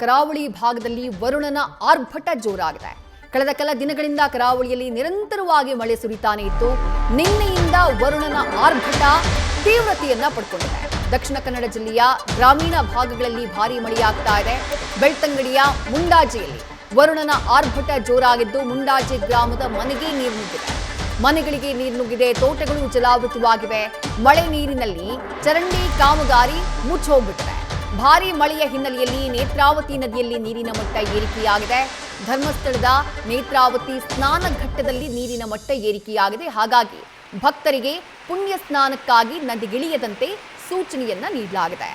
ಕರಾವಳಿ ಭಾಗದಲ್ಲಿ ವರುಣನ ಆರ್ಭಟ ಜೋರಾಗಿದೆ. ಕಳೆದ ಕೆಲ ದಿನಗಳಿಂದ ಕರಾವಳಿಯಲ್ಲಿ ನಿರಂತರವಾಗಿ ಮಳೆ ಸುರಿತಾನೆ ಇತ್ತು. ನಿನ್ನೆಯಿಂದ ವರುಣನ ಆರ್ಭಟ ತೀವ್ರತೆಯನ್ನ ಪಡ್ಕೊಂಡಿದೆ. ದಕ್ಷಿಣ ಕನ್ನಡ ಜಿಲ್ಲೆಯ ಗ್ರಾಮೀಣ ಭಾಗಗಳಲ್ಲಿ ಭಾರೀ ಮಳೆಯಾಗ್ತಾ ಇದೆ. ಬೆಳ್ತಂಗಡಿಯ ಮುಂಡಾಜೆಯಲ್ಲಿ ವರುಣನ ಆರ್ಭಟ ಜೋರಾಗಿದ್ದು ಮುಂಡಾಜೆ ಗ್ರಾಮದ ಮನೆಗೆ ನೀರು ನುಗ್ಗಿದೆ. ಮನೆಗಳಿಗೆ ನೀರು ನುಗ್ಗಿದೆ, ತೋಟಗಳು ಜಲಾವೃತವಾಗಿವೆ. ಮಳೆ ನೀರಿನಲ್ಲಿ ಚರಂಡಿ ಕಾಮಗಾರಿ ಮುಚ್ಚೋಗ್ಬಿಟ್ಟಿದೆ. ಭಾರೀ ಮಳೆಯ ಹಿನ್ನೆಲೆಯಲ್ಲಿ ನೇತ್ರಾವತಿ ನದಿಯಲ್ಲಿ ನೀರಿನ ಮಟ್ಟ ಏರಿಕೆಯಾಗಿದೆ. ಧರ್ಮಸ್ಥಳದ ನೇತ್ರಾವತಿ ಸ್ನಾನ ಘಟ್ಟದಲ್ಲಿ ನೀರಿನ ಮಟ್ಟ ಏರಿಕೆಯಾಗಿದೆ. ಹಾಗಾಗಿ ಭಕ್ತರಿಗೆ ಪುಣ್ಯ ಸ್ನಾನಕ್ಕಾಗಿ ನದಿಗಿಳಿಯದಂತೆ ಸೂಚನೆಯನ್ನ ನೀಡಲಾಗಿದೆ.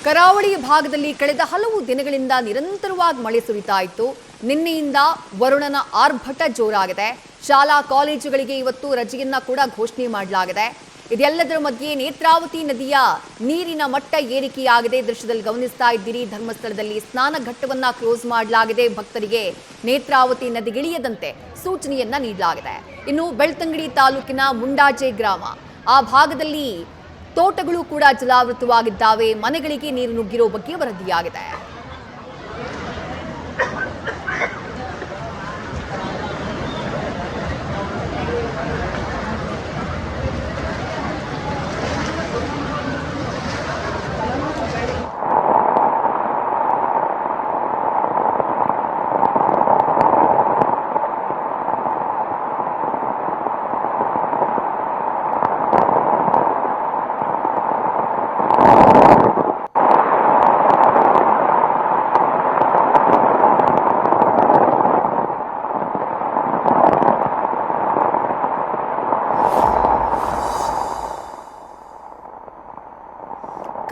ಕರಾವಳಿ ಭಾಗದಲ್ಲಿ ಕಳೆದ ಹಲವು ದಿನಗಳಿಂದ ನಿರಂತರವಾಗಿ ಮಳೆ ಸುರಿತಾ ಇತ್ತು. ನಿನ್ನೆಯಿಂದ ವರುಣನ ಆರ್ಭಟ ಜೋರಾಗಿದೆ. ಶಾಲಾ ಕಾಲೇಜುಗಳಿಗೆ ಇವತ್ತು ರಜೆಯನ್ನ ಕೂಡ ಘೋಷಣೆ ಮಾಡಲಾಗಿದೆ. ಇದೆಲ್ಲದರ ಮಧ್ಯೆ ನೇತ್ರಾವತಿ ನದಿಯ ನೀರಿನ ಮಟ್ಟ ಏರಿಕೆಯಾಗಿದೆ. ದೃಶ್ಯದಲ್ಲಿ ಗಮನಿಸ್ತಾ ಇದ್ದೀರಿ, ಧರ್ಮಸ್ಥಳದಲ್ಲಿ ಸ್ನಾನ ಘಟ್ಟವನ್ನ ಕ್ಲೋಸ್ ಮಾಡಲಾಗಿದೆ. ಭಕ್ತರಿಗೆ ನೇತ್ರಾವತಿ ನದಿಗಿಳಿಯದಂತೆ ಸೂಚನೆಯನ್ನ ನೀಡಲಾಗಿದೆ. ಇನ್ನು ಬೆಳ್ತಂಗಡಿ ತಾಲೂಕಿನ ಮುಂಡಾಜೆ ಗ್ರಾಮ, ಆ ಭಾಗದಲ್ಲಿ ತೋಟಗಳು ಕೂಡ ಜಲಾವೃತವಾಗಿದ್ದಾವೆ. ಮನೆಗಳಿಗೆ ನೀರು ನುಗ್ಗಿರೋ ಬಗ್ಗೆ ವರದಿಯಾಗಿದೆ.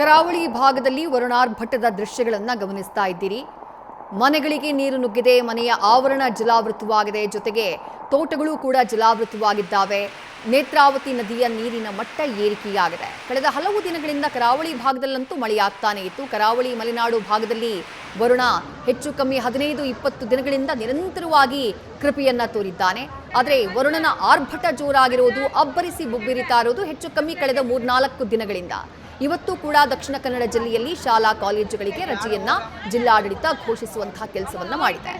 ಕರಾವಳಿ ಭಾಗದಲ್ಲಿ ವರುಣಾರ್ಭಟದ ದೃಶ್ಯಗಳನ್ನು ಗಮನಿಸ್ತಾ ಇದ್ದೀರಿ. ಮನೆಗಳಿಗೆ ನೀರು ನುಗ್ಗಿದೆ, ಮನೆಯ ಆವರಣ ಜಲಾವೃತವಾಗಿದೆ, ಜೊತೆಗೆ ತೋಟಗಳು ಕೂಡ ಜಲಾವೃತವಾಗಿದ್ದಾವೆ. ನೇತ್ರಾವತಿ ನದಿಯ ನೀರಿನ ಮಟ್ಟ ಏರಿಕೆಯಾಗಿದೆ. ಕಳೆದ ಹಲವು ದಿನಗಳಿಂದ ಕರಾವಳಿ ಭಾಗದಲ್ಲಂತೂ ಮಳೆಯಾಗ್ತಾನೆ ಇತ್ತು. ಕರಾವಳಿ ಮಲೆನಾಡು ಭಾಗದಲ್ಲಿ ವರುಣ ಹೆಚ್ಚು ಕಮ್ಮಿ 15-20 ದಿನಗಳಿಂದ ನಿರಂತರವಾಗಿ ಕೃಪೆಯನ್ನ ತೋರಿದ್ದಾನೆ. ಆದರೆ ವರುಣನ ಆರ್ಭಟ ಜೋರಾಗಿರುವುದು, ಅಬ್ಬರಿಸಿ ಬುಬ್ಬಿರಿತಾ ಇರೋದು ಹೆಚ್ಚು ಕಮ್ಮಿ ಕಳೆದ 3-4 ದಿನಗಳಿಂದ. ಇವತ್ತು ಕೂಡ ದಕ್ಷಿಣ ಕನ್ನಡ ಜಿಲ್ಲೆಯಲ್ಲಿ ಶಾಲಾ ಕಾಲೇಜುಗಳಿಗೆ ರಜೆಯನ್ನ ಜಿಲ್ಲಾಡಳಿತ ಘೋಷಿಸುವಂತಹ ಕೆಲಸವನ್ನ ಮಾಡಿದೆ.